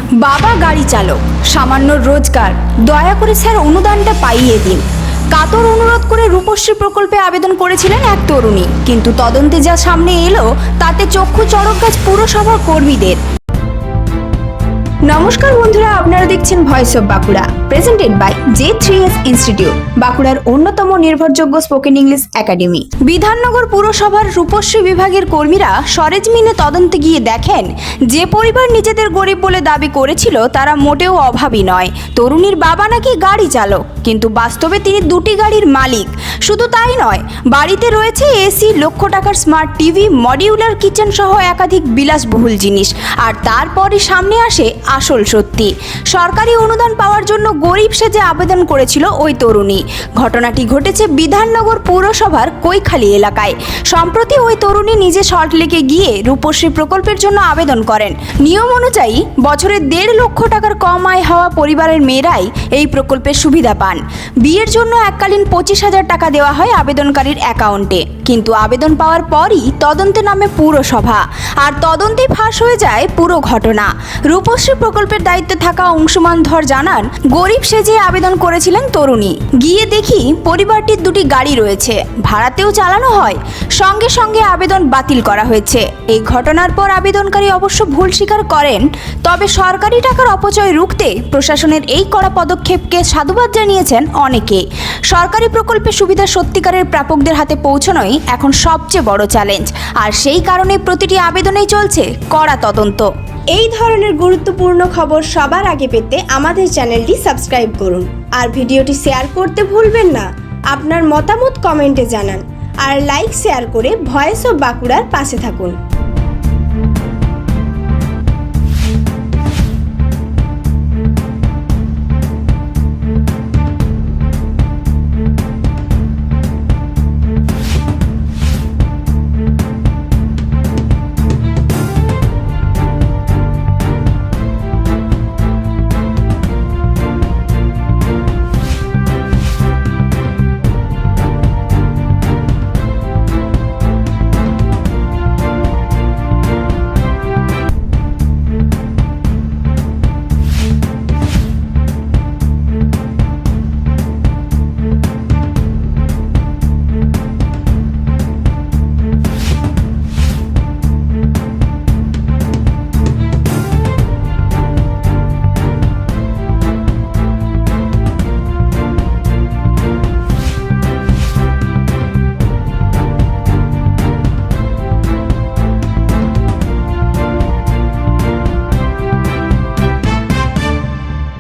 বাবা গাড়ি চালক, সামান্য রোজগার, দয়া করে স্যার অনুদানটা পাইয়ে দিন। কাতর অনুরোধ করে রূপশ্রী প্রকল্পে আবেদন করেছিলেন এক তরুণী, কিন্তু তদন্তে যা সামনে এলো তাতে চক্ষু চড়ক গাছ পুরসভার কর্মীদের। নমস্কার বন্ধুরা, আপনারা দেখছেন voice of Bankura, presented by J3S institute, বাঁকুড়ার অন্যতম নির্ভরযোগ্য স্পোকেন ইংলিশ একাডেমি। বিধাননগর পুরসভার রূপশ্রী বিভাগের কর্মীরা সরেজমিনে তদন্তে গিয়ে দেখেন, যে পরিবার নিজেদের গরিব বলে দাবি করেছিল তারা মোটেও অভাবী নয়। তরুণীর বাবা নাকি গাড়ি চালক, কিন্তু বাস্তবে তিনি দুটি গাড়ির মালিক। শুধু তাই নয়, বাড়িতে রয়েছে এসি, লক্ষ টাকার স্মার্ট টিভি, মডিউলার কিচেন সহ একাধিক বিলাসবহুল জিনিস। আর তারপরই সামনে আসে আসল সত্যি। সরকারি অনুদান পাওয়ার জন্য গরিব সেজে আবেদন করেছিল ওই তরুণী। ঘটনাটি ঘটেছে বিধাননগর পৌরসভার কৈখালী এলাকায়। সম্প্রতি ওই তরুণী নিজে সল্টলেকে গিয়ে রূপশ্রী প্রকল্পের জন্য আবেদন করেন। নিয়ম অনুযায়ী বছরে 1.5 লক্ষ টাকার কম আয় হওয়া পরিবারের মেয়েরাই এই প্রকল্পের সুবিধা পান। বিয়ের জন্য এককালীন 25,000 টাকা দেওয়া হয় আবেদনকারীর অ্যাকাউন্টে। কিন্তু আবেদন পাওয়ার পরই তদন্তে নামে পুরসভা, আর তদন্তেই ফাঁস হয়ে যায় পুরো ঘটনা। রূপশ্রী প্রকল্পের দায়িত্বে থাকা অংশুমান ধর জানান, গরিব সেজে আবেদন করেছিলেন তরুণী। গিয়ে দেখি পরিবারটির দুটি গাড়ি রয়েছে, ভাড়াতেও চালানো হয়। সঙ্গে সঙ্গে আবেদন বাতিল করা হয়েছে। এই ঘটনার পর আবেদনকারী অবশ্য ভুল স্বীকার করেন, তবে সরকারি টাকার অপচয় রুখতে প্রশাসনের এই কড়া পদক্ষেপকে সাধুবাদ জানিয়েছেন অনেকে। সরকারি প্রকল্পের সুবিধা সত্যিকারের প্রাপকদের হাতে পৌঁছানোই এখন সবচেয়ে বড় চ্যালেঞ্জ, আর সেই কারণে প্রতিটি আবেদনেই চলছে কড়া তদন্ত। এই ধরনের গুরুত্বপূর্ণ খবর সবার আগে পেতে আমাদের চ্যানেলটি সাবস্ক্রাইব করুন, আর ভিডিওটি শেয়ার করতে ভুলবেন না। আপনার মতামত কমেন্টে জানান, আর লাইক শেয়ার করে ভয়েস অফ বাঁকুড়ার পাশে থাকুন।